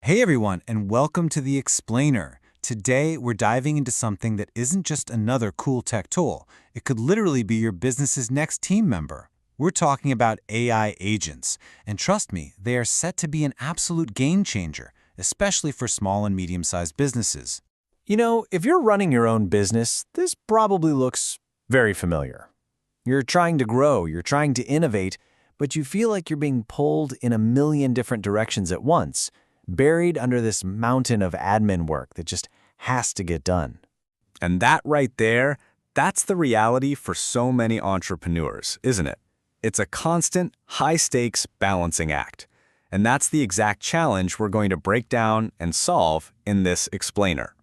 Hey everyone, and welcome to The Explainer. Today, we're diving into something that isn't just another cool tech tool. It could literally be your business's next team member. We're talking about AI agents. And trust me, they are set to be an absolute game changer, especially for small and medium-sized businesses. If you're running your own business, this probably looks very familiar. You're trying to grow, you're trying to innovate, but you feel like you're being pulled in a million different directions at once, buried under this mountain of admin work that just has to get done. And that right there, that's the reality for so many entrepreneurs, isn't it? It's a constant, high-stakes balancing act. And that's the exact challenge we're going to break down and solve in this explainer.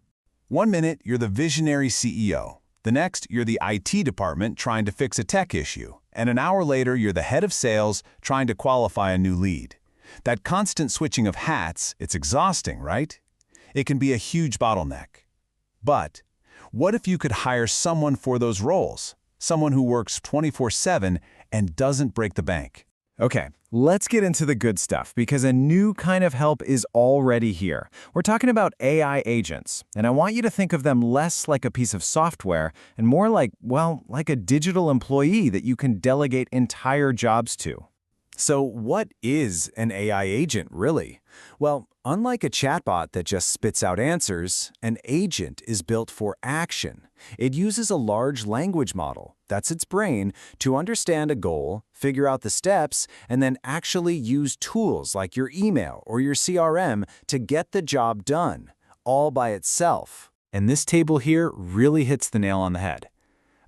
1 minute, you're the visionary CEO. The next, you're the IT department trying to fix a tech issue. And an hour later, you're the head of sales trying to qualify a new lead. That constant switching of hats, it's exhausting, right? It can be a huge bottleneck. But what if you could hire someone for those roles? Someone who works 24/7 and doesn't break the bank. Okay, let's get into the good stuff because a new kind of help is already here. We're talking about AI agents, and I want you to think of them less like a piece of software and more like a digital employee that you can delegate entire jobs to. So what is an AI agent really? Well, unlike a chatbot that just spits out answers, an agent is built for action. It uses a large language model, that's its brain, to understand a goal, figure out the steps, and then actually use tools like your email or your CRM to get the job done, all by itself. And this table here really hits the nail on the head.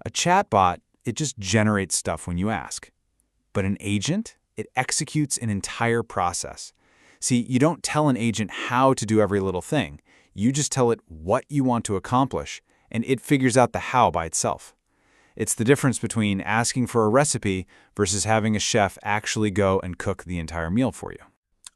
A chatbot, it just generates stuff when you ask. But an agent? It executes an entire process. See, you don't tell an agent how to do every little thing. You just tell it what you want to accomplish, and it figures out the how by itself. It's the difference between asking for a recipe versus having a chef actually go and cook the entire meal for you.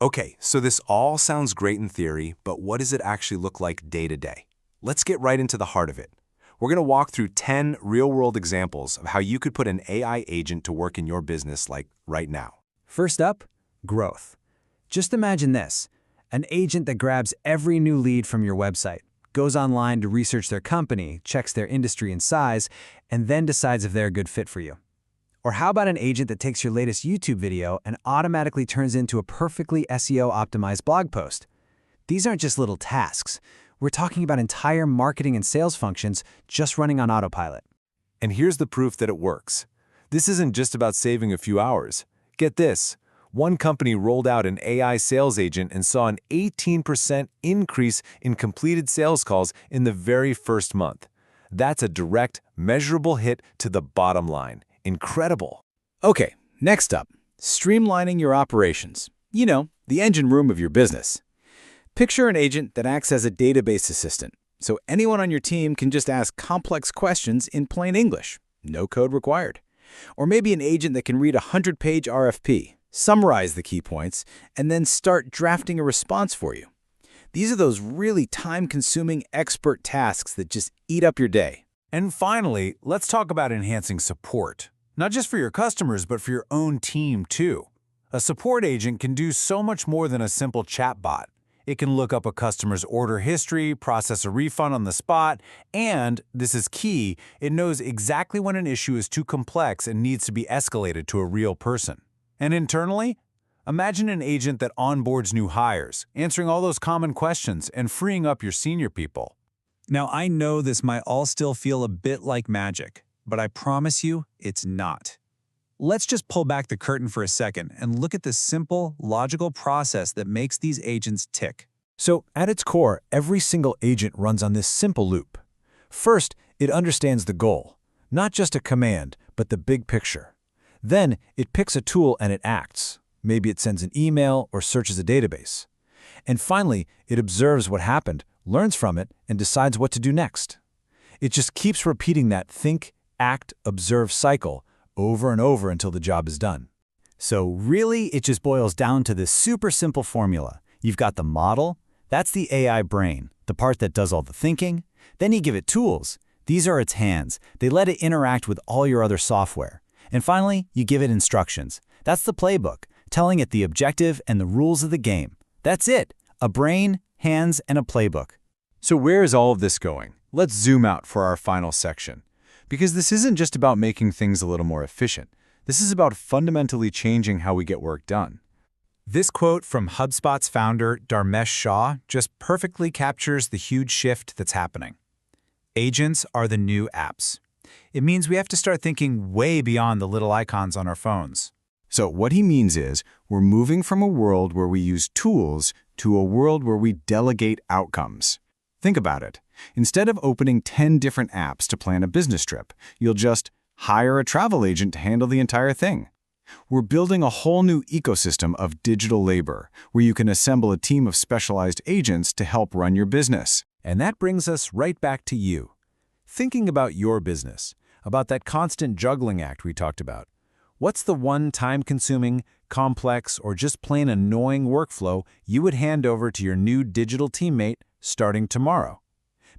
Okay, so this all sounds great in theory, but what does it actually look like day to day? Let's get right into the heart of it. We're going to walk through 10 real-world examples of how you could put an AI agent to work in your business like right now. First up, growth. Just imagine this, an agent that grabs every new lead from your website, goes online to research their company, checks their industry and size, and then decides if they're a good fit for you. Or how about an agent that takes your latest YouTube video and automatically turns into a perfectly SEO-optimized blog post? These aren't just little tasks. We're talking about entire marketing and sales functions just running on autopilot. And here's the proof that it works. This isn't just about saving a few hours. Get this. One company rolled out an AI sales agent and saw an 18% increase in completed sales calls in the very first month. That's a direct, measurable hit to the bottom line. Incredible. Okay, next up, streamlining your operations. The engine room of your business. Picture an agent that acts as a database assistant, so anyone on your team can just ask complex questions in plain English. No code required. Or maybe an agent that can read a 100-page RFP, summarize the key points, and then start drafting a response for you. These are those really time-consuming expert tasks that just eat up your day. And finally, let's talk about enhancing support. Not just for your customers, but for your own team too. A support agent can do so much more than a simple chatbot. It can look up a customer's order history, process a refund on the spot, and, this is key, it knows exactly when an issue is too complex and needs to be escalated to a real person. And internally, imagine an agent that onboards new hires, answering all those common questions and freeing up your senior people. Now, I know this might all still feel a bit like magic, but I promise you it's not. Let's just pull back the curtain for a second and look at the simple, logical process that makes these agents tick. So, at its core, every single agent runs on this simple loop. First, it understands the goal, not just a command, but the big picture. Then, it picks a tool and it acts. Maybe it sends an email or searches a database. And finally, it observes what happened, learns from it, and decides what to do next. It just keeps repeating that think, act, observe cycle over and over until the job is done. So really, it just boils down to this super simple formula. You've got the model, that's the AI brain, the part that does all the thinking. Then you give it tools. These are its hands. They let it interact with all your other software. And finally, you give it instructions. That's the playbook, telling it the objective and the rules of the game. That's it. A brain, hands, and a playbook. So where is all of this going? Let's zoom out for our final section. Because this isn't just about making things a little more efficient. This is about fundamentally changing how we get work done. This quote from HubSpot's founder, Dharmesh Shah, just perfectly captures the huge shift that's happening. Agents are the new apps. It means we have to start thinking way beyond the little icons on our phones. So what he means is, we're moving from a world where we use tools to a world where we delegate outcomes. Think about it. Instead of opening 10 different apps to plan a business trip, you'll just hire a travel agent to handle the entire thing. We're building a whole new ecosystem of digital labor, where you can assemble a team of specialized agents to help run your business. And that brings us right back to you. Thinking about your business, about that constant juggling act we talked about. What's the one time-consuming, complex, or just plain annoying workflow you would hand over to your new digital teammate starting tomorrow?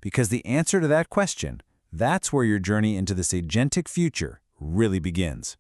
Because the answer to that question, that's where your journey into this agentic future really begins.